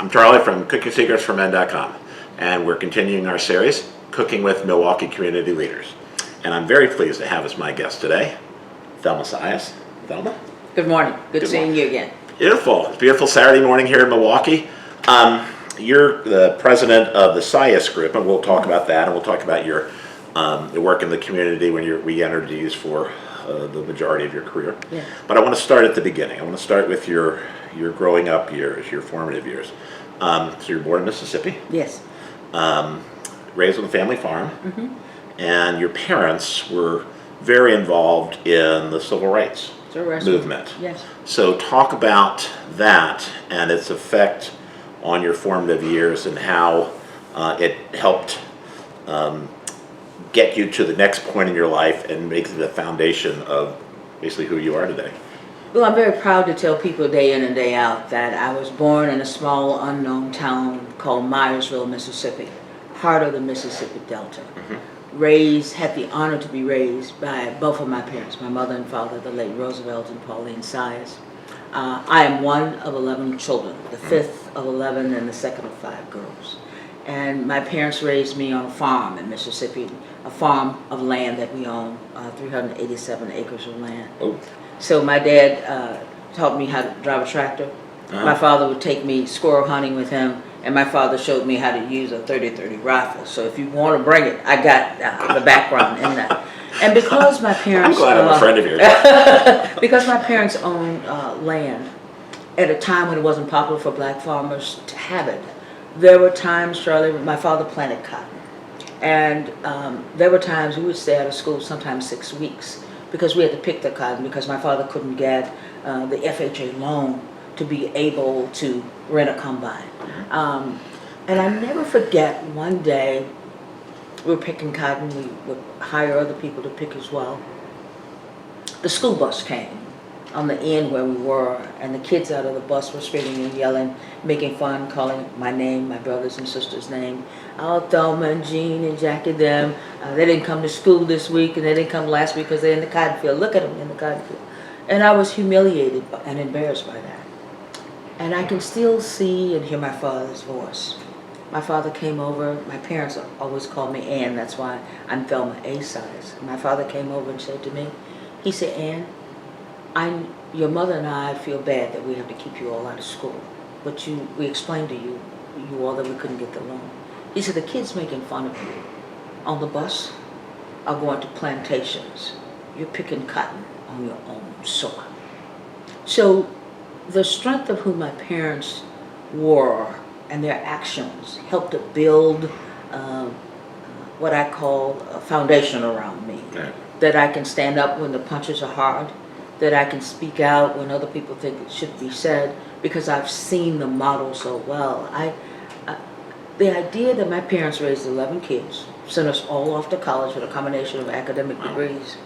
I'm Charlie from cookingsecretsformen.com, and we're continuing our series, Cooking with Milwaukee Community Leaders. And I'm very pleased to have as my guest today, Thelma Sias. Thelma? Good morning. Good seeing you again. Beautiful. It's a beautiful Saturday morning here in Milwaukee. You're the president of the Sias Group, and we'll talk about that, and we'll talk about your work in the community when we entered these for the majority of your career. Yeah. But I want to start at the beginning. I want to start with your growing up years, your formative years. So you're born in Mississippi. Yes. Raised on a family farm. And your parents were very involved in the civil rights movement. Yes. So talk about that and its effect on your formative years and how it helped get you to the next point in your life and make the foundation of basically who you are today. Well, I'm very proud to tell people day in and day out that I was born in a small unknown town called Myersville, Mississippi, heart of the Mississippi Delta. Had the honor to be raised by both of my parents, my mother and father, the late Roosevelt and Pauline Sias. I am one of 11 children, the fifth of 11 and the second of 5 girls. And my parents raised me on a farm in Mississippi, a farm of land that we own, 387 acres of land. Oh. So my dad taught me how to drive a tractor. My father would take me squirrel hunting with him, and my father showed me how to use a 30-30 rifle. So if you want to bring it, I got the background in that. And because my parents... I'm glad I'm a friend of yours. Because my parents owned land at a time when it wasn't popular for black farmers to have it, there were times, Charlie, my father planted cotton. And there were times we would stay out of school sometimes 6 weeks because we had to pick the cotton because my father couldn't get the FHA loan to be able to rent a combine. And I never forget one day we were picking cotton, we would hire other people to pick as well. The school bus came on the end where we were, and the kids out of the bus were screaming and yelling, making fun, calling my name, my brothers and sisters' name. Oh, Thelma and Jean and Jackie, them. They didn't come to school this week, and they didn't come last week because they're in the cotton field. Look at them in the cotton field. And I was humiliated and embarrassed by that. And I can still see and hear my father's voice. My father came over. My parents always called me Ann. That's why I'm Thelma A. Sias. My father came over and said to me, he said, Ann, your mother and I feel bad that we have to keep you all out of school. But we explained to you all that we couldn't get the loan. He said, the kids making fun of you on the bus are going to plantations. You're picking cotton on your own soil. So the strength of who my parents were and their actions helped to build what I call a foundation around me. Yeah. That I can stand up when the punches are hard, that I can speak out when other people think it should be said, because I've seen the model so well. The idea that my parents raised 11 kids, sent us all off to college with a combination of academic degrees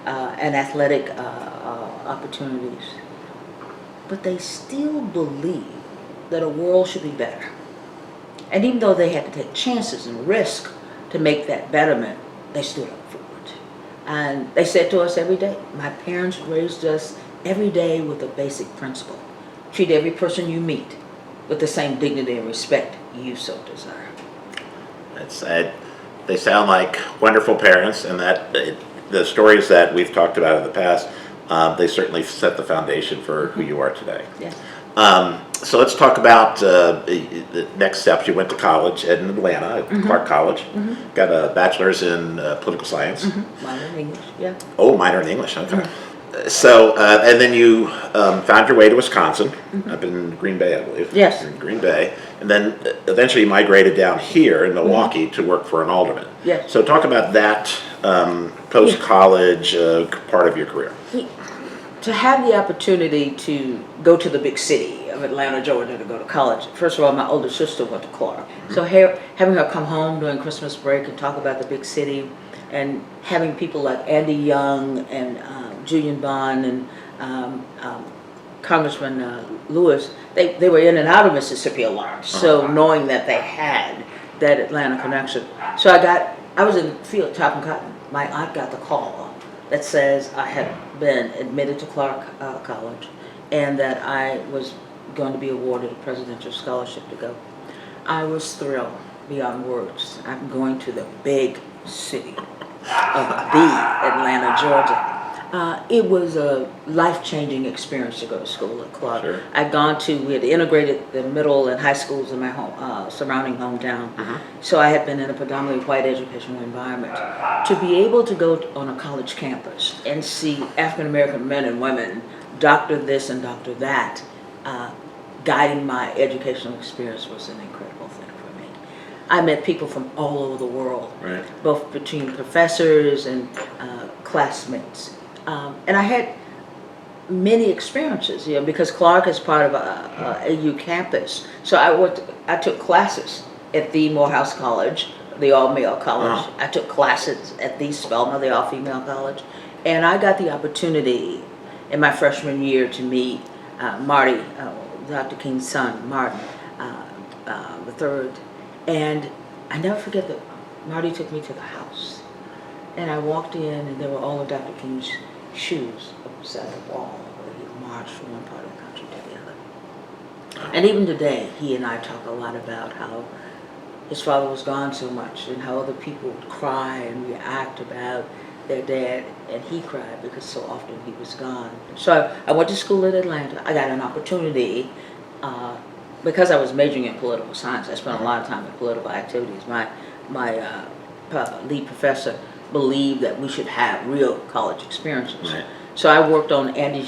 and athletic opportunities, but they still believe that a world should be better. And even though they had to take chances and risk to make that betterment, they stood up for it. And they said to us every day, my parents raised us every day with a basic principle. Treat every person you meet with the same dignity and respect you so desire. They sound like wonderful parents, and that the stories that we've talked about in the past, they certainly set the foundation for who you are today. Yes. So let's talk about the next steps. You went to college in Atlanta, at Clark College, got a bachelor's in political science. Minor in English, yeah. Oh, minor in English, okay. So, and then you found your way to Wisconsin, up in Green Bay, I believe. Yes. In Green Bay. And then eventually migrated down here in Milwaukee to work for an alderman. Yes. So talk about that post-college part of your career. To have the opportunity to go to the big city of Atlanta, Georgia, to go to college. First of all, my older sister went to Clark. So having her come home during Christmas break and talk about the big city, and having people like Andy Young and Julian Bond and Congressman Lewis, they were in and out of Mississippi a lot. So knowing that they had that Atlanta connection. So I was in the field chopping cotton. My aunt got the call that says I had been admitted to Clark College and that I was going to be awarded a presidential scholarship to go. I was thrilled beyond words. I'm going to the big city of the Atlanta, Georgia. It was a life-changing experience to go to school at Clark. Sure. We had integrated the middle and high schools in my surrounding hometown. So I had been in a predominantly white educational environment. To be able to go on a college campus and see African-American men and women, doctor this and doctor that, guiding my educational experience was an incredible thing for me. I met people from all over the world, Right. both between professors and classmates. And I had many experiences, because Clark is part of a AU campus. So I took classes at the Morehouse College, the all-male college. I took classes at the Spelman, the all-female college. And I got the opportunity in my freshman year to meet Marty, Dr. King's son, Martin, the third. And I never forget that Marty took me to the house. And I walked in, and there were all of Dr. King's shoes beside the wall where he marched from one part of the country to the other. And even today, he and I talk a lot about how his father was gone so much and how other people would cry and react about their dad, and he cried because so often he was gone. So I went to school in Atlanta. I got an opportunity because I was majoring in political science. I spent a lot of time in political activities. My lead professor believed that we should have real college experiences. Right. So I worked on Andy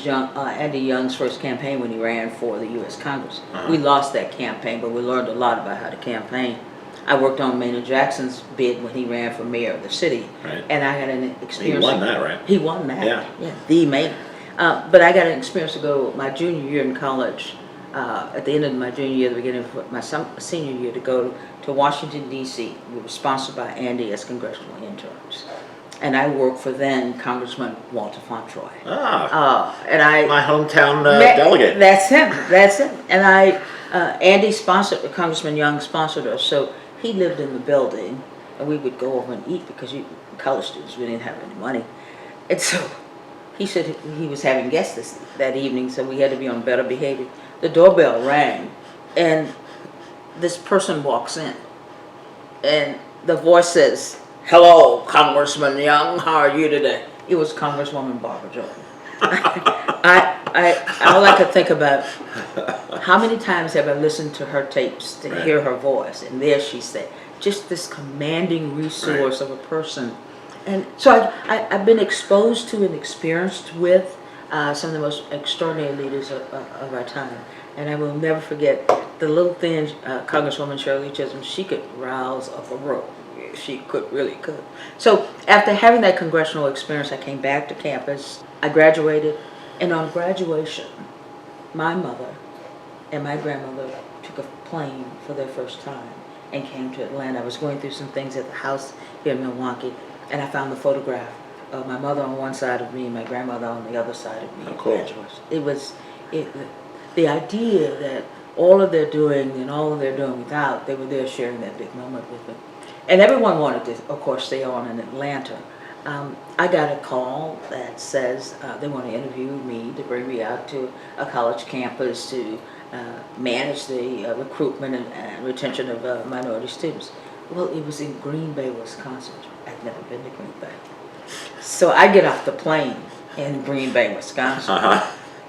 Young's first campaign when he ran for the U.S. Congress. We lost that campaign, but we learned a lot about how to campaign. I worked on Maynard Jackson's bid when he ran for mayor of the city. Right. And I had an experience. He won that, right? He won that. Yeah. The mayor. But I got an experience to go my junior year in college, at the end of my junior year, the beginning of my senior year, to go to Washington, D.C. We were sponsored by Andy as congressional interns. And I worked for then Congressman Walter Fauntroy. And My hometown delegate. That's him. And Andy sponsored, Congressman Young sponsored us, so he lived in the building, and we would go over and eat because college students, we didn't have any money. And so he said he was having guests that evening, so we had to be on better behavior. The doorbell rang, and this person walks in, and the voice says, "Hello, Congressman Young, how are you today?" It was Congresswoman Barbara Jordan. All I could think about, how many times have I listened to her tapes to hear her voice, and there she said, just this commanding resource of a person. And so I've been exposed to and experienced with some of the most extraordinary leaders of our time. And I will never forget the little thin Congresswoman Shirley Chisholm. She could rouse up a room. She really could. So after having that congressional experience, I came back to campus. I graduated, and on graduation, my mother and my grandmother took a plane for their first time and came to Atlanta. I was going through some things at the house here in Milwaukee, and I found the photograph of my mother on one side of me and my grandmother on the other side of me. Oh, cool. It was the idea that all of their doing and all of their doing without, they were there sharing that big moment with me. And everyone wanted to, of course, stay on in Atlanta. I got a call that says they want to interview me to bring me out to a college campus to manage the recruitment and retention of minority students. Well, it was in Green Bay, Wisconsin. I'd never been to Green Bay. So I get off the plane in Green Bay, Wisconsin.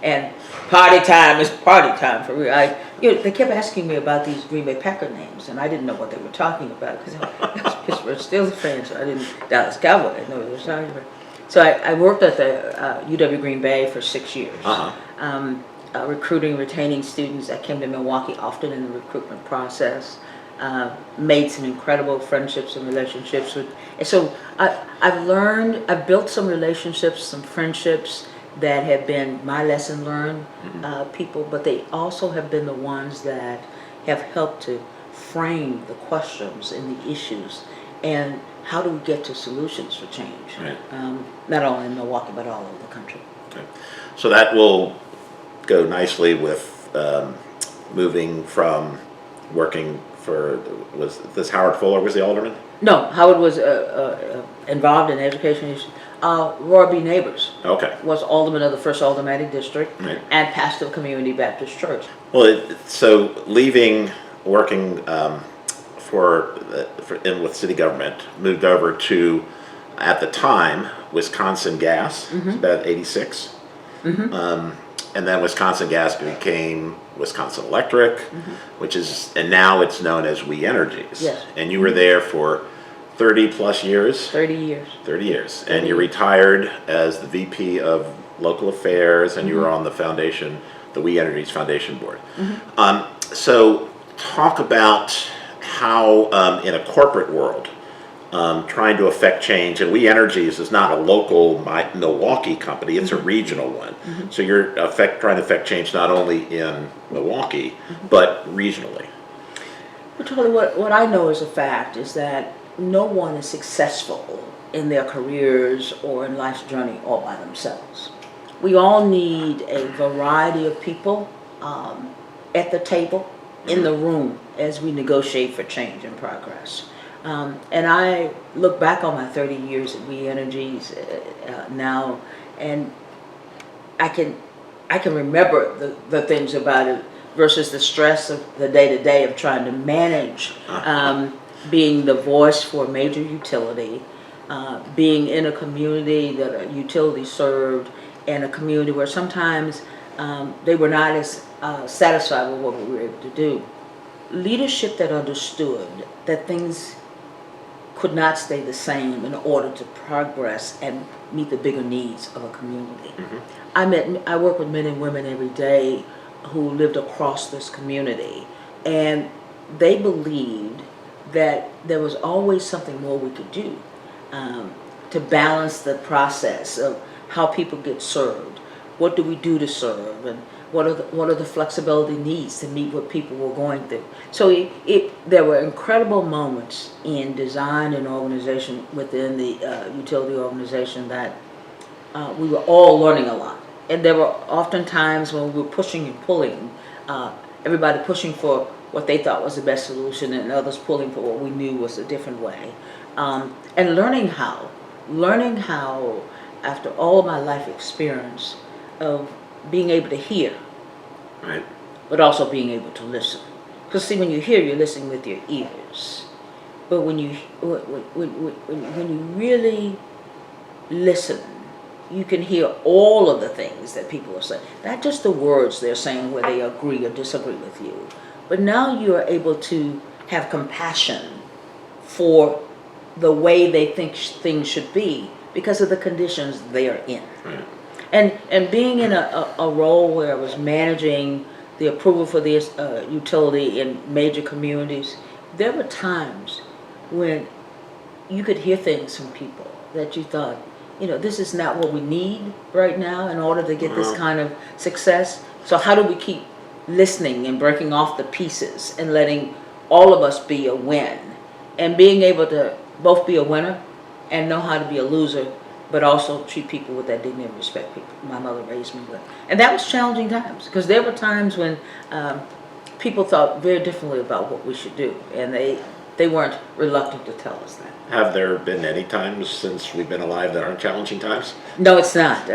And party time is party time for real. They kept asking me about these Green Bay Packer names, and I didn't know what they were talking about because I was Pittsburgh Steelers fan, so I didn't. Dallas Cowboy, I didn't know what they were talking about. So I worked at the UW Green Bay for 6 years, recruiting, retaining students. I came to Milwaukee often in the recruitment process. Made some incredible friendships and relationships with. And so I've built some relationships, some friendships that have been my lesson learned people, but they also have been the ones that have helped to frame the questions and the issues and how do we get to solutions for change, not only in Milwaukee but all over the country. Okay. So that will go nicely with moving from working for, was this Howard Fuller was the alderman? No, Howard was involved in education issues. Roy B. Neighbors Okay. was alderman of the first aldermanic district Right. and pastor of Community Baptist Church. Well, so leaving working with city government, moved over to, at the time, Wisconsin Gas, about 86. And then Wisconsin Gas became Wisconsin Electric, which is, and now it's known as We Energies. Yes. And you were there for 30 plus years? 30 years. 30 years. And you retired as the VP of Local Affairs, and you were on the foundation, the We Energies Foundation Board. So talk about how in a corporate world, trying to affect change, and We Energies is not a local Milwaukee company, it's a regional one. So you're trying to affect change not only in Milwaukee, but regionally. Well, Charlie, what I know as a fact is that no one is successful in their careers or in life's journey all by themselves. We all need a variety of people at the table, in the room, as we negotiate for change and progress. And I look back on my 30 years at We Energies now, and I can remember the things about it versus the stress of the day-to-day of trying to manage being the voice for a major utility, being in a community that a utility served, and a community where sometimes they were not as satisfied with what we were able to do. Leadership that understood that things could not stay the same in order to progress and meet the bigger needs of a community. I work with men and women every day who lived across this community, and they believed that there was always something more we could do to balance the process of how people get served. What do we do to serve, and what are the flexibility needs to meet what people were going through? So there were incredible moments in design and organization within the utility organization that we were all learning a lot. And there were often times when we were pushing and pulling, everybody pushing for what they thought was the best solution and others pulling for what we knew was a different way. And learning how, after all of my life experience of being able to hear, Right. but also being able to listen. Because see, when you hear, you're listening with your ears. But when you really listen, you can hear all of the things that people are saying. Not just the words they're saying where they agree or disagree with you. But now you are able to have compassion for the way they think things should be because of the conditions they are in. Right. And being in a role where I was managing the approval for this utility in major communities, there were times when you could hear things from people that you thought, this is not what we need right now in order to get this kind of success. So how do we keep listening and breaking off the pieces and letting all of us be a win, and being able to both be a winner and know how to be a loser, but also treat people with that dignity and respect my mother raised me with. And that was challenging times, because there were times when people thought very differently about what we should do, and they weren't reluctant to tell us that. Have there been any times since we've been alive that aren't challenging times? No, it's not.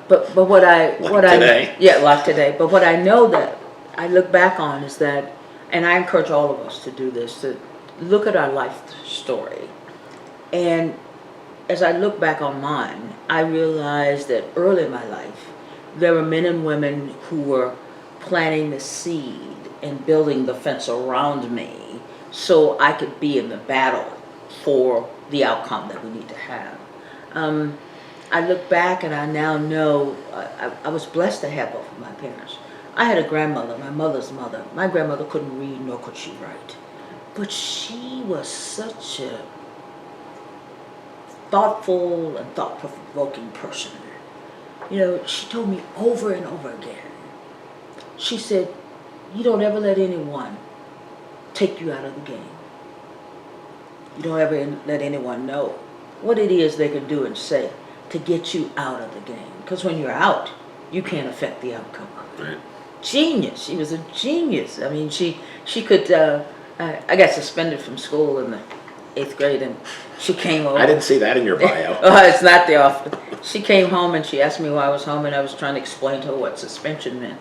But what Today? Like today. But what I know that I look back on is that, and I encourage all of us to do this, to look at our life story. And as I look back on mine, I realized that early in my life, there were men and women who were planting the seed and building the fence around me so I could be in the battle for the outcome that we need to have. I look back and I now know I was blessed to have both of my parents. I had a grandmother, my mother's mother. My grandmother couldn't read, nor could she write. But she was such a thoughtful and thought-provoking person. She told me over and over again. She said, you don't ever let anyone take you out of the game. You don't ever let anyone know what it is they can do and say to get you out of the game. Because when you're out, you can't affect the outcome. Right. genius. She was a genius. I mean, she could. I got suspended from school in the 8th grade, and she came over. I didn't see that in your bio. Oh, it's not there often. She came home and she asked me why I was home, and I was trying to explain to her what suspension meant.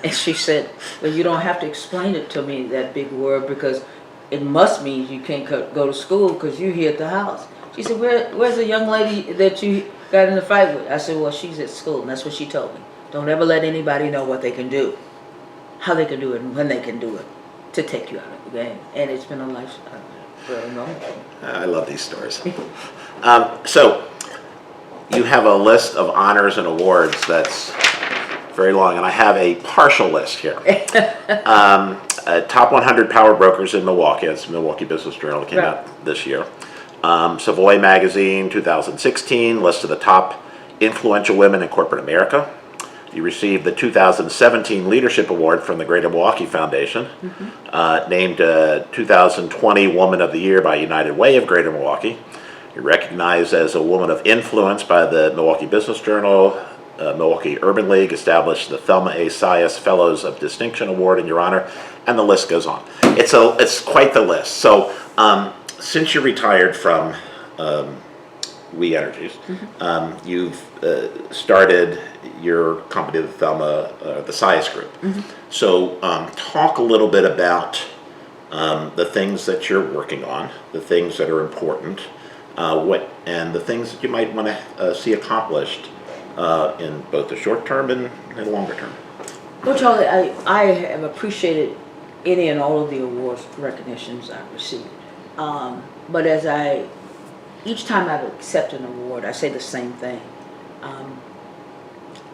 And she said, "Well, you don't have to explain it to me, that big word, because it must mean you can't go to school because you're here at the house." She said, "Where's the young lady that you got in the fight with?" I said, "Well, she's at school," and that's what she told me. Don't ever let anybody know what they can do, how they can do it, and when they can do it, to take you out of the game. And it's been a life very long. I love these stories. So you have a list of honors and awards that's very long, and I have a partial list here. Top 100 power brokers in Milwaukee. That's Milwaukee Business Journal. It came out this year. Savoy Magazine 2016, list of the top influential women in corporate America. You received the 2017 Leadership Award from the Greater Milwaukee Foundation, named 2020 Woman of the Year by United Way of Greater Milwaukee. You're recognized as a woman of influence by the Milwaukee Business Journal. Milwaukee Urban League established the Thelma Sias Fellows of Distinction Award in your honor, and the list goes on. It's quite the list. So since you retired from We Energies, you've started your company, the Thelma, the Sias Group. So talk a little bit about the things that you're working on, the things that are important, and the things that you might want to see accomplished in both the short term and longer term. Well, Charlie, I have appreciated any and all of the awards recognitions I've received. But each time I've accepted an award, I say the same thing.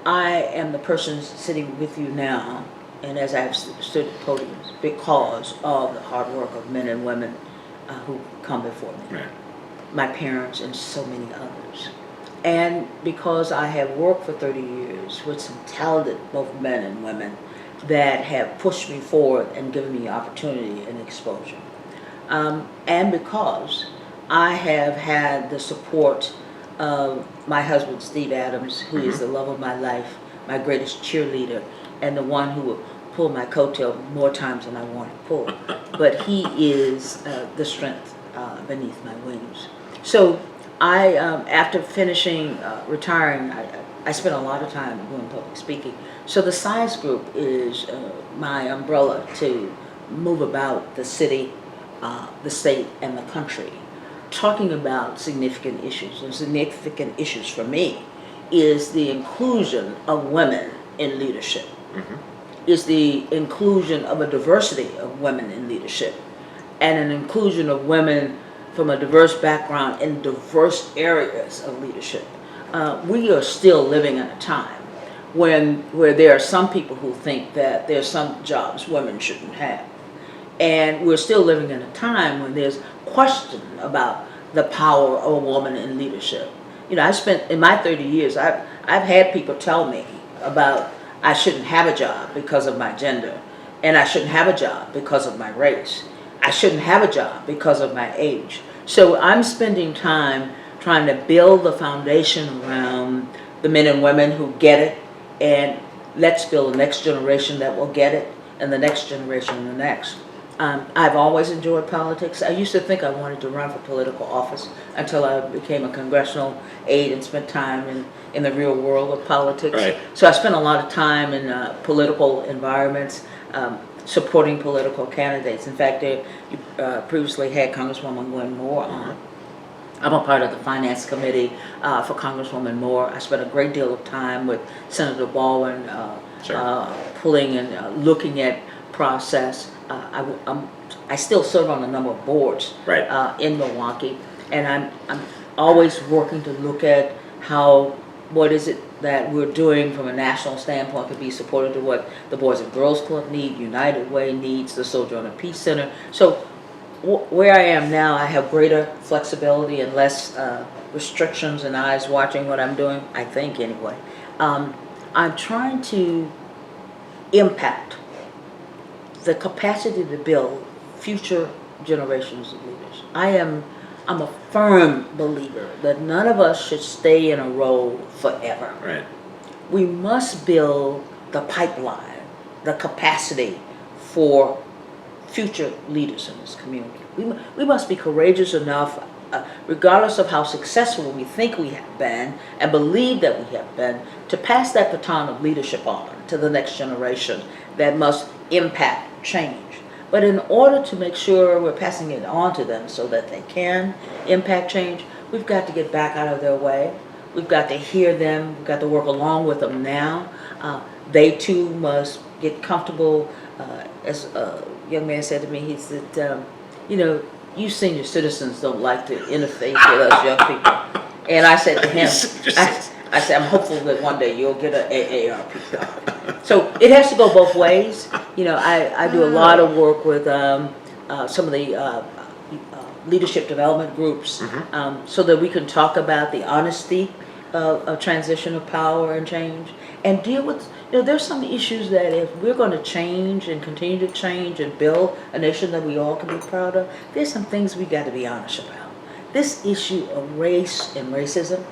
I am the person sitting with you now, and as I've stood at podiums, because of the hard work of men and women who come before me. Right. My parents and so many others. And because I have worked for 30 years with some talented both men and women that have pushed me forward and given me opportunity and exposure. And because I have had the support of my husband, Steve Adams, who is the love of my life, my greatest cheerleader, and the one who will pull my coattail more times than I want to pull. But he is the strength beneath my wings. So I, after finishing, retiring, I spent a lot of time doing public speaking. So the Sias Group is my umbrella to move about the city, the state, and the country, talking about significant issues. And significant issues for me is the inclusion of women in leadership, is the inclusion of a diversity of women in leadership, and an inclusion of women from a diverse background in diverse areas of leadership. We are still living in a time where there are some people who think that there's some jobs women shouldn't have. And we're still living in a time when there's question about the power of a woman in leadership. You know, I spent, in my 30 years, I've had people tell me about I shouldn't have a job because of my gender, and I shouldn't have a job because of my race. I shouldn't have a job because of my age. So I'm spending time trying to build the foundation around the men and women who get it, and let's build the next generation that will get it, and the next generation and the next. I've always enjoyed politics. I used to think I wanted to run for political office until I became a congressional aide and spent time in the real world of politics. Right. So I spent a lot of time in political environments, supporting political candidates. In fact, you previously had Congresswoman Gwen Moore on. I'm a part of the Finance Committee for Congresswoman Moore. I spent a great deal of time with Senator Baldwin, pulling and looking at process. I still serve on a number of boards in Milwaukee, and I'm always working to look at what is it that we're doing from a national standpoint to be supportive to what the Boys and Girls Club need, United Way needs, the Sojourner Peace Center. So where I am now, I have greater flexibility and less restrictions and eyes watching what I'm doing, I think anyway. I'm trying to impact the capacity to build future generations of leaders. I'm a firm believer that none of us should stay in a role forever. Right. We must build the pipeline the capacity for future leaders in this community. We must be courageous enough, regardless of how successful we think we have been and believe that we have been, to pass that baton of leadership on to the next generation that must impact change. But in order to make sure we're passing it on to them so that they can impact change, we've got to get back out of their way. We've got to hear them. We've got to work along with them now. They too must get comfortable. As a young man said to me, he said, you senior citizens don't like to interface with us young people. And I said to him, I said, I'm hopeful that one day you'll get an AARP card. So it has to go both ways. I do a lot of work with some of the leadership development groups, so that we can talk about the honesty of transition of power and change, and deal with, there's some issues that if we're going to change and continue to change and build a nation that we all can be proud of, there's some things we got to be honest about. This issue of race and racism,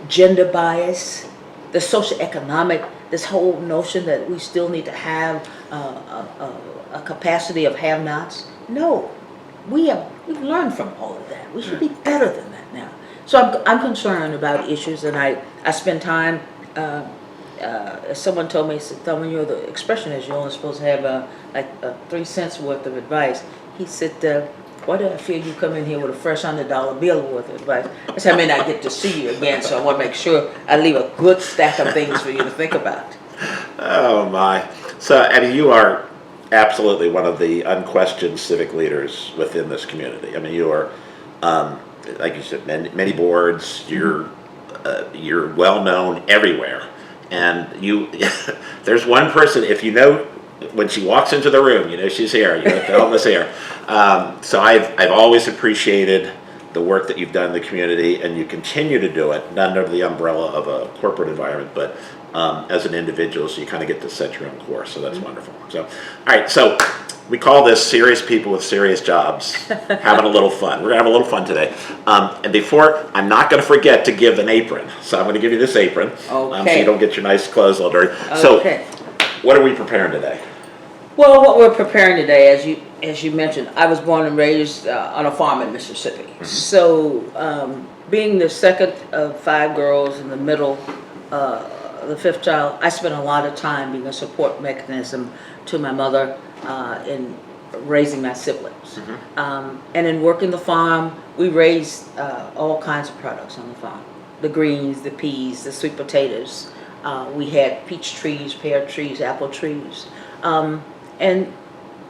gender bias, the socioeconomic, this whole notion that we still need to have a capacity of have-nots. No, we've learned from all of that. We should be better than that now. So I'm concerned about issues, and I spend time. Someone told me, Thelma, the expression is you're only supposed to have 3 cents worth of advice. He said, why do I feel you come in here with a fresh $100 bill worth of advice? I said, I may not get to see you again, so I want to make sure I leave a good stack of things for you to think about. Oh my. So, you are absolutely one of the unquestioned civic leaders within this community. You are, like you said, many boards, you're well known everywhere. And there's one person, if when she walks into the room, she's here, Thelma's here. So I've always appreciated the work that you've done in the community, and you continue to do it, not under the umbrella of a corporate environment, but as an individual, so you kind of get to set your own course, so that's wonderful. So, all right, so we call this Serious People with Serious Jobs, having a little fun. We're going to have a little fun today. And before, I'm not going to forget to give an apron, so I'm going to give you this apron, so you don't get your nice clothes all dirty. Okay. So, what are we preparing today? Well, what we're preparing today, as you mentioned, I was born and raised on a farm in Mississippi. Mm-hmm. So, being the second of 5 girls and the middle, the 5th child, I spent a lot of time being a support mechanism to my mother in raising my siblings. Mm-hmm. And in working the farm, we raised all kinds of products on the farm. The greens, the peas, the sweet potatoes. We had peach trees, pear trees, apple trees. And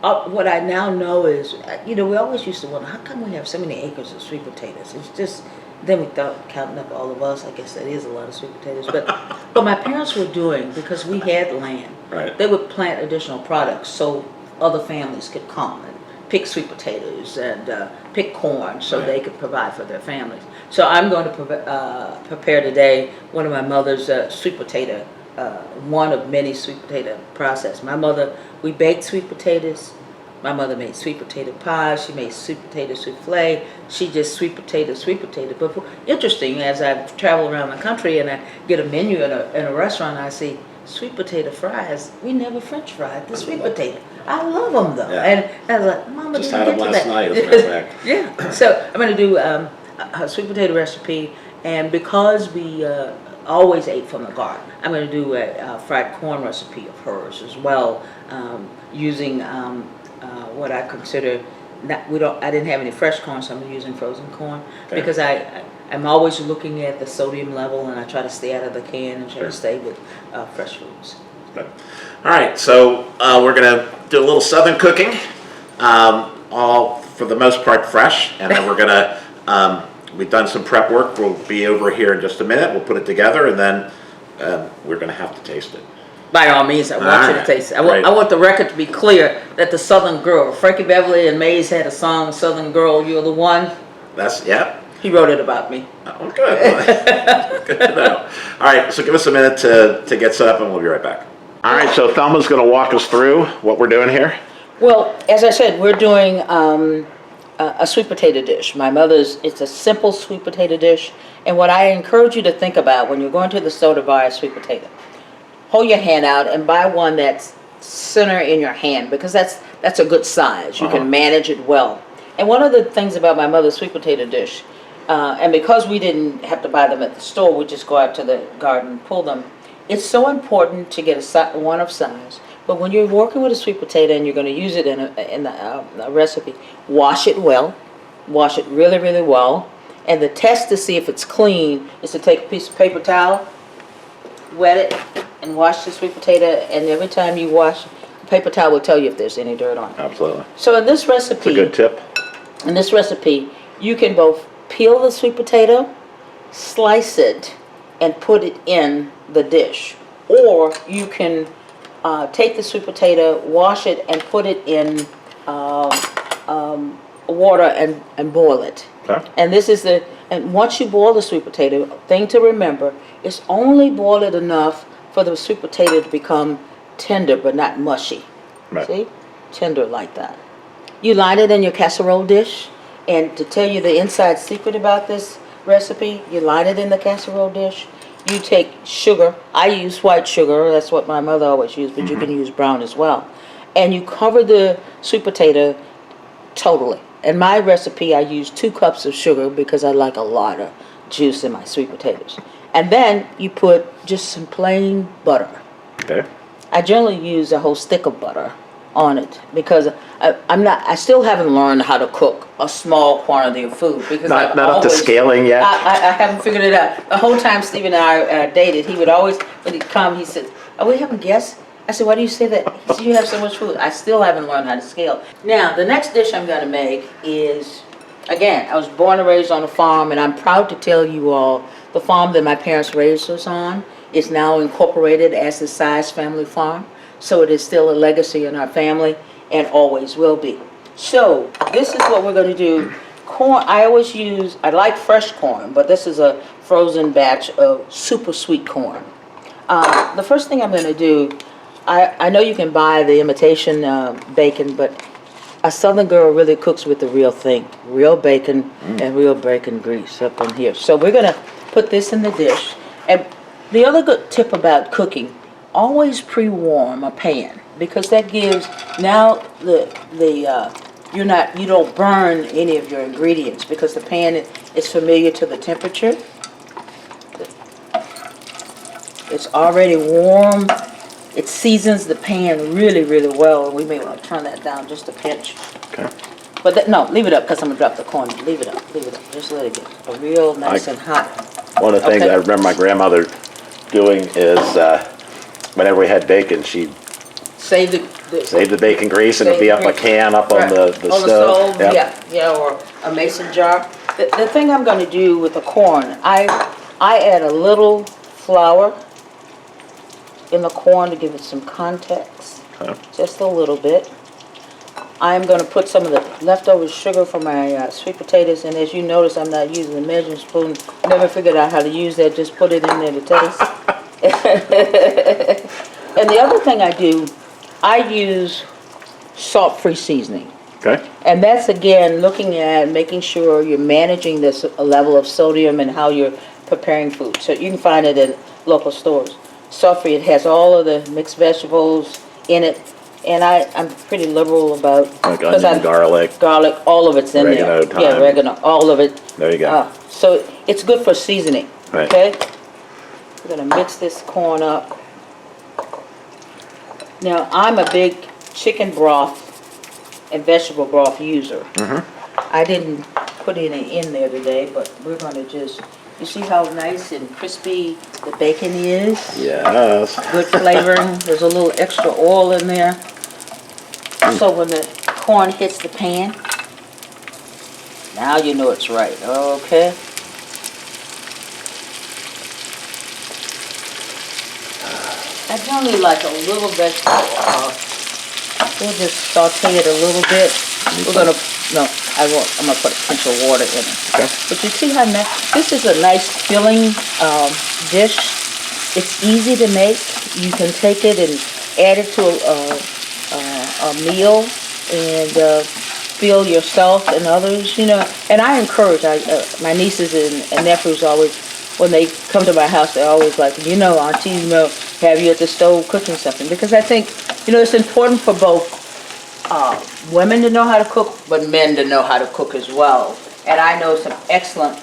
what I now know is, we always used to wonder, how come we have so many acres of sweet potatoes? It's just, then we thought, counting up all of us, I guess that is a lot of sweet potatoes. But what my parents were doing, because we had land, right, they would plant additional products so other families could come and pick sweet potatoes and pick corn so right, they could provide for their families. So I'm going to prepare today one of my mother's sweet potato, one of many sweet potato process. My mother, we baked sweet potatoes. My mother made sweet potato pie. She made sweet potato souffle. She just sweet potato. But interesting, as I travel around the country and I get a menu in a restaurant, I see sweet potato fries. We never French fried the sweet potato. I love them though. Yeah. And I was like, Mama, just didn't had get them to last that. night, as a matter of fact. Yeah. So I'm going to do a sweet potato recipe, and because we always ate from the garden, I'm going to do a fried corn recipe of hers as well, using what I consider I didn't have any fresh corn, so I'm using frozen corn, because I'm always looking at the sodium level, and I try to stay out of the can and try to stay with fresh foods. All right, so we're going to do a little southern cooking, all for the most part fresh, and then we're going to, we've done some prep work. We'll be over here in just a minute. We'll put it together, and then we're going to have to taste it. By all means, I want you to taste it. I want the record to be clear that the Southern Girl, Frankie Beverly and Mays had a song, Southern Girl, You're the One. Yeah. He wrote it about me. Oh, good. Good to know. All right, so give us a minute to get set up, and we'll be right back. All right, so Thelma's going to walk us through what we're doing here. Well, as I said, we're doing a sweet potato dish. My mother's, it's a simple sweet potato dish. And what I encourage you to think about when you're going to the store to buy a sweet potato, hold your hand out and buy one that's center in your hand, because that's a good size. You can manage it well. And one of the things about my mother's sweet potato dish, and because we didn't have to buy them at the store, we just go out to the garden and pull them. It's so important to get one of size. But when you're working with a sweet potato and you're going to use it in a recipe, wash it well. Wash it really, really well. And the test to see if it's clean is to take a piece of paper towel, wet it, and wash the sweet potato. And every time you wash, the paper towel will tell you if there's any dirt on it. Absolutely. So in this recipe, It's a good tip. in this recipe, you can both peel the sweet potato, slice it, and put it in the dish. Or you can take the sweet potato, wash it, and put it in water and boil it. Okay. And once you boil the sweet potato, thing to remember is only boil it enough for the sweet potato to become tender but not mushy. Right. See? Tender like that. You line it in your casserole dish, and to tell you the inside secret about this recipe, you line it in the casserole dish. You take sugar. I use white sugar. That's what my mother always used, but you can use brown as well. And you cover the sweet potato totally. In my recipe, I use 2 cups of sugar because I like a lot of juice in my sweet potatoes. And then you put just some plain butter. Okay. I generally use a whole stick of butter on it because I still haven't learned how to cook a small quantity of food because Not up to scaling yet. I haven't figured it out. The whole time Steve and I dated, he would always, when he'd come, he said, "Are we having guests?" I said, "Why do you say that?" He said, "You have so much food." I still haven't learned how to scale. Now, the next dish I'm going to make is, again, I was born and raised on a farm, and I'm proud to tell you all the farm that my parents raised us on is now incorporated as the Sias family farm. So it is still a legacy in our family and always will be. So this is what we're going to do. Corn, I like fresh corn, but this is a frozen batch of super sweet corn. The first thing I'm going to do, I know you can buy the imitation bacon, but a Southern girl really cooks with the real thing. Real bacon and real bacon grease up in here. So we're going to put this in the dish. And the other good tip about cooking, always pre-warm a pan, because that gives now you don't burn any of your ingredients because the pan is familiar to the temperature. It's already warm. It seasons the pan really, really well, and we may want to turn that down just a pinch. Okay. But no, leave it up because I'm gonna drop the corn. Leave it up. Just let it get real nice and hot. One of the things Okay. I remember my grandmother doing is whenever we had bacon, she'd Save save the bacon grease and it'd be Save up the a can up on the on the stove. stove, Yep. yeah, or a mason jar. The thing I'm going to do with the corn, I add a little flour in the corn to give it some context, Okay. just a little bit. I'm going to put some of the leftover sugar from my sweet potatoes, and as you notice, I'm not using the measuring spoon. Never figured out how to use that, just put it in there to taste. And the other thing I do, I use salt-free seasoning. Okay. And that's, again, looking at making sure you're managing this level of sodium and how you're preparing food. So you can find it at local stores. Salt-free, it has all of the mixed vegetables in it. And I'm pretty liberal about... Like 'cause onion, garlic. Garlic, all of it's in Oregano, there. Yeah, thyme. oregano, all of it. There you go. So it's good for seasoning, Right. okay? We're going to mix this corn up. Now, I'm a big chicken broth and vegetable broth user. I didn't put any in there today, but we're going to just... You see how nice and crispy the bacon is? Yes. Good flavoring. There's a little extra oil in there. So when the corn hits the pan, now you know it's right, okay? I generally like a little vegetable. We'll just saute it a little bit. We're gonna, no, I won't. I'm gonna put a pinch of water in it. Okay. But you see how nice, this is a nice filling dish. It's easy to make. You can take it and add it to a meal and fill yourself and others, you know. And I encourage, my nieces and nephews always, when they come to my house, they're always like, you know, Auntie, you know, have you at the stove cooking something? Because I think You know, it's important for both women to know how to cook, but men to know how to cook as well. And I know some excellent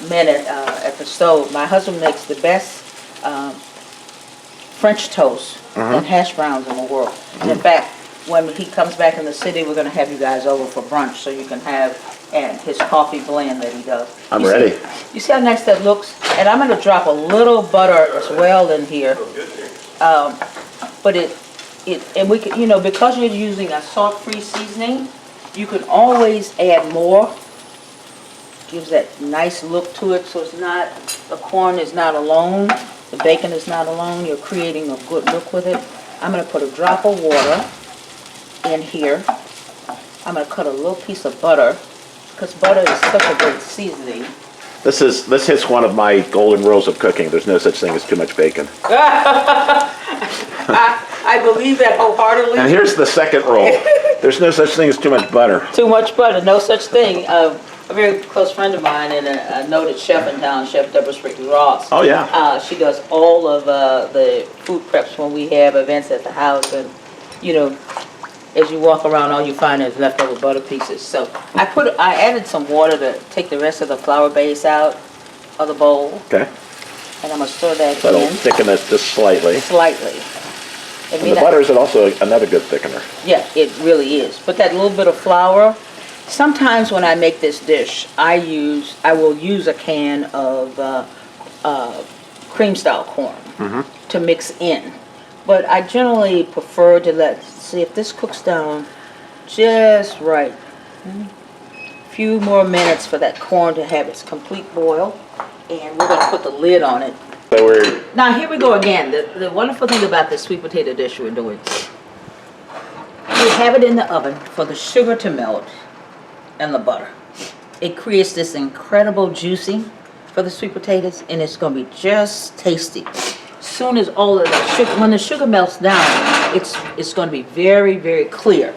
men at the stove. My husband makes the best French toast and hash browns in the world. And in fact, when he comes back in the city, we're going to have you guys over for brunch so you can have his coffee blend that he does. I'm ready. You see how nice that looks? And I'm going to drop a little butter as well in here. But and we can, you know, because you're using a salt-free seasoning, you can always add more. Gives that nice look to it, so it's not, the corn is not alone, the bacon is not alone. You're creating a good look with it. I'm going to put a drop of water in here. I'm going to cut a little piece of butter, because butter is such a great seasoning. This hits one of my golden rules of cooking. There's no such thing as too much bacon. I believe that wholeheartedly. And here's the second rule. There's no such thing as too much butter. Too much butter, no such thing. A very close friend of mine and a noted chef in town, Chef Deborah Strickland Ross. Oh, yeah. She does all of the food preps when we have events at the house, and you know, as you walk around, all you find is leftover butter pieces. So I added some water to take the rest of the flour base out of the bowl, Okay. and I'm gonna stir that That'll in thicken it just slightly. slightly. And the butter is also another good thickener. Yeah, it really is. But that little bit of flour, sometimes when I make this dish, I will use a can of cream style corn to mix in. But I generally prefer to see if this cooks down just right. A few more minutes for that corn to have its complete boil. And we're going to put the lid on it. So Now here we go again. The wonderful thing about this sweet potato dish we're doing, we have it in the oven for the sugar to melt and the butter. It creates this incredible juicing for the sweet potatoes, and it's going to be just tasty. Soon as all of the sugar, when the sugar melts down, it's going to be very, very clear.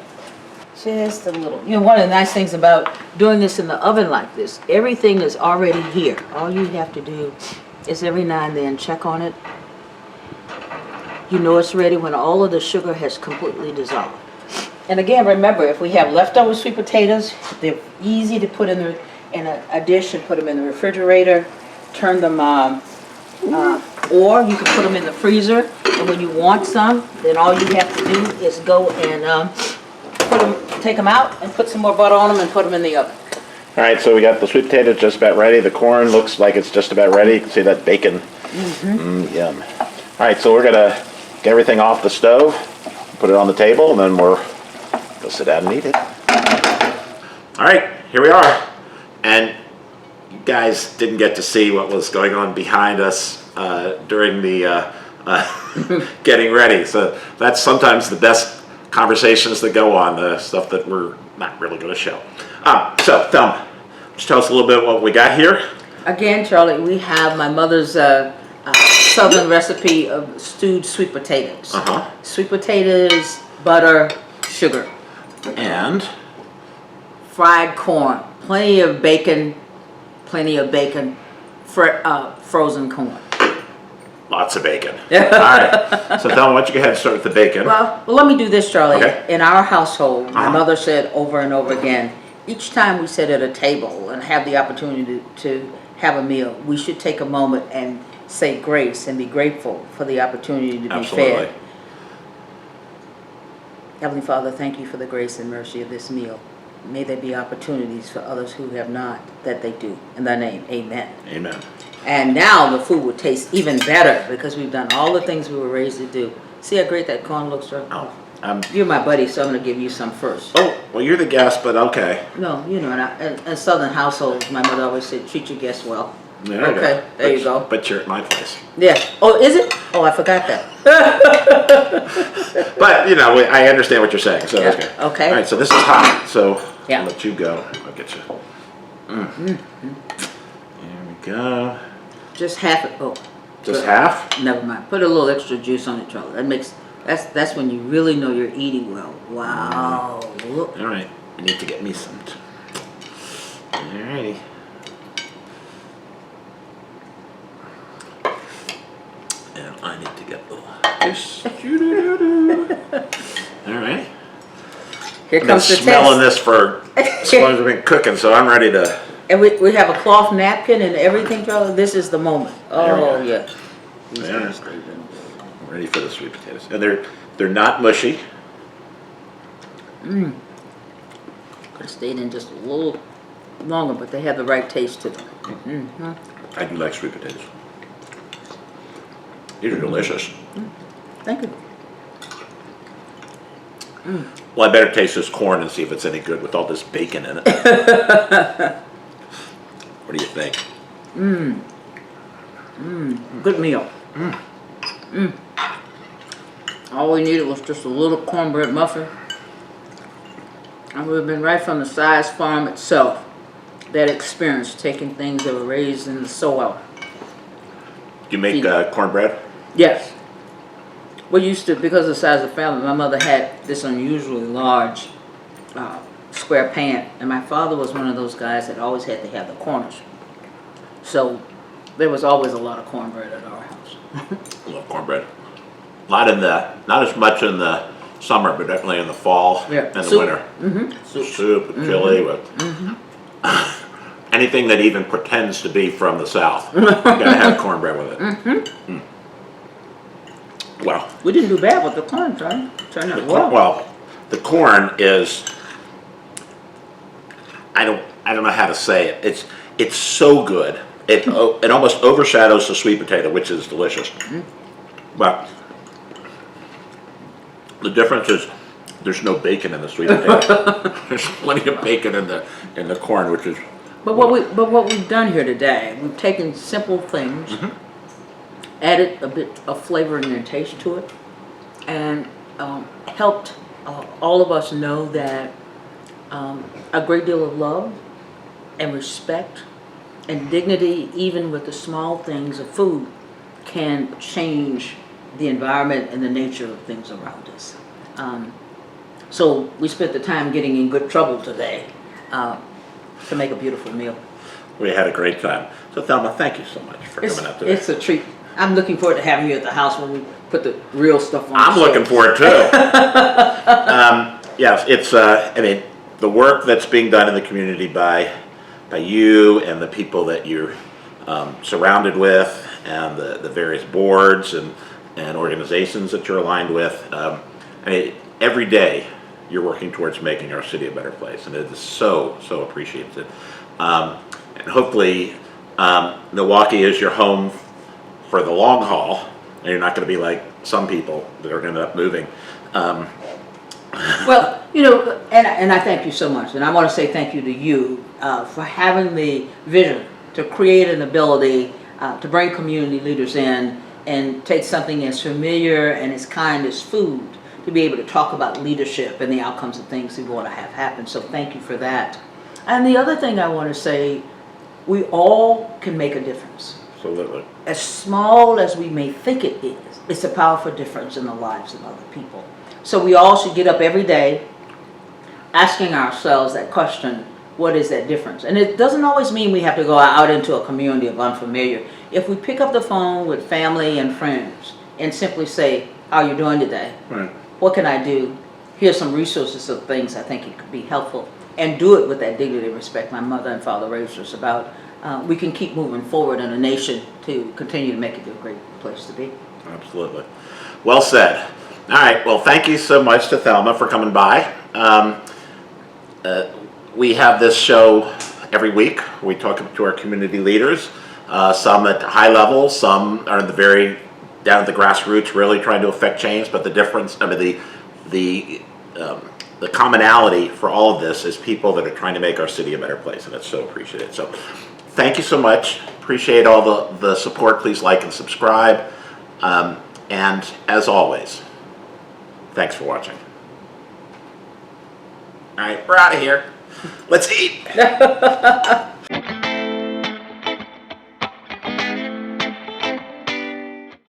Just a little. You know, one of the nice things about doing this in the oven like this, everything is already here. All you have to do is every now and then check on it. You know it's ready when all of the sugar has completely dissolved. And again, remember, if we have leftover sweet potatoes, they're easy to put in a dish and put them in the refrigerator. Turn them, or you can put them in the freezer. And when you want some, then all you have to do is go and take them out and put some more butter on them and put them in the oven. all right, so we got the sweet potatoes just about ready. The corn looks like it's just about ready. You can see that bacon. Yum. All right, so we're gonna get everything off the stove, put it on the table, and then we'll go sit down and eat it. All right, here we are. And you guys didn't get to see what was going on behind us during the getting ready. So that's sometimes the best conversations that go on, the stuff that we're not really going to show. So, Thelma, just tell us a little bit what we got here. Again, Charlie, we have my mother's southern recipe of stewed sweet potatoes. Sweet potatoes, butter, sugar. And Fried corn, plenty of bacon, frozen corn. lots of bacon. All right. So, Thelma, why don't you go ahead and start with the bacon? Well, let me do this, Charlie. Okay. In our household, my mother said over and over again, each time we sit at a table and have the opportunity to have a meal, we should take a moment and say grace and be grateful for the opportunity to be fed. Heavenly Father, thank you for the grace and mercy of this meal. May there be opportunities for others who have not, that they do. In thy name, amen. Amen. And now the food will taste even better because we've done all the things we were raised to do. See how great that corn looks, right? Oh, You're my buddy, so I'm going to give you some first. oh, well, you're the guest, but okay. No, you know, in Southern households, my mother always said, treat your guests well. There you Okay, go. there you go. But you're at my place. Yeah. Oh, is it? Oh, I forgot that. But, you know, I understand what you're saying, so that's Yeah, good. okay. All right, so this is hot, so Yeah. I'll let you go. I'll get you. There we go. Just half it. Oh. Just good. half? Never mind. Put a little extra juice on it, Charlie. That makes, that's when you really know you're eating well. Wow. Look. All right, I need to get me some. All righty. And I need to get this. All right. Here I've been comes the smelling test. this for as long as I've been cooking, so I'm ready to. And we have a cloth napkin and everything, Charlie. This is the moment. There we Oh, go. yeah. Yeah. I'm ready for the sweet potatoes, and they're not mushy. Could have stayed in just a little longer, but they have the right taste to them. I do like sweet potatoes. These are delicious. Thank you. Well, I better taste this corn and see if it's any good with all this bacon in it. What do you think? Good meal. All we needed was just a little cornbread muffin. And we've been right from the Sias farm itself, that experience, taking things that were raised in the soil. Do you make cornbread? Yes. We used to, because of the size of the family, my mother had this unusually large square pan, and my father was one of those guys that always had to have the corners. So there was always a lot of cornbread at our house. I love cornbread. Not as much in the summer, but definitely in the fall Yeah. and the Soup. winter. Soup with chili, with anything that even pretends to be from the South. You gotta have cornbread with it. Well, We didn't do bad with the corn, Charlie. Turned out well. the corn is, I don't know how to say it. It's so good. It almost overshadows the sweet potato, which is delicious. But the difference is there's no bacon in the sweet potato. There's plenty of bacon in the corn, which is. But what we've done here today, we've taken simple things, added a bit of flavoring and taste to it, and helped all of us know that a great deal of love and respect and dignity, even with the small things of food, can change the environment and the nature of things around us. So we spent the time getting in good trouble today to make a beautiful meal. We had a great time. So Thelma, thank you so much for coming out today. It's a treat. I'm looking forward to having you at the house when we put the real stuff on. I'm looking forward too. Yes, it's. I mean, the work that's being done in the community by you and the people that you're surrounded with, and the various boards and organizations that you're aligned with. I mean, every day you're working towards making our city a better place, and it is so appreciated. And hopefully, Milwaukee is your home for the long haul, and you're not going to be like some people that are going to end up moving. Well, and I thank you so much, and I want to say thank you to you for having the vision to create an ability to bring community leaders in and take something as familiar and as kind as food to be able to talk about leadership and the outcomes of things we want to have happen. So thank you for that. And the other thing I want to say, we all can make a difference. Absolutely. As small as we may think it is, it's a powerful difference in the lives of other people. So we all should get up every day asking ourselves that question, what is that difference? And it doesn't always mean we have to go out into a community of unfamiliar. If we pick up the phone with family and friends and simply say, how are you doing today? Right. What can I do? Here's some resources of things I think it could be helpful. And do it with that dignity and respect my mother and father raised us about. We can keep moving forward in a nation to continue to make it a great place to be. Absolutely. Well said. All right. Well, thank you so much to Thelma for coming by. We have this show every week. We talk to our community leaders, some at high level, some are down at the grassroots, really trying to affect change. But the difference, the commonality for all of this is people that are trying to make our city a better place, and it's so appreciated. So thank you so much. Appreciate all the support. Please like and subscribe. And as always, thanks for watching. All right, we're out of here. Let's eat.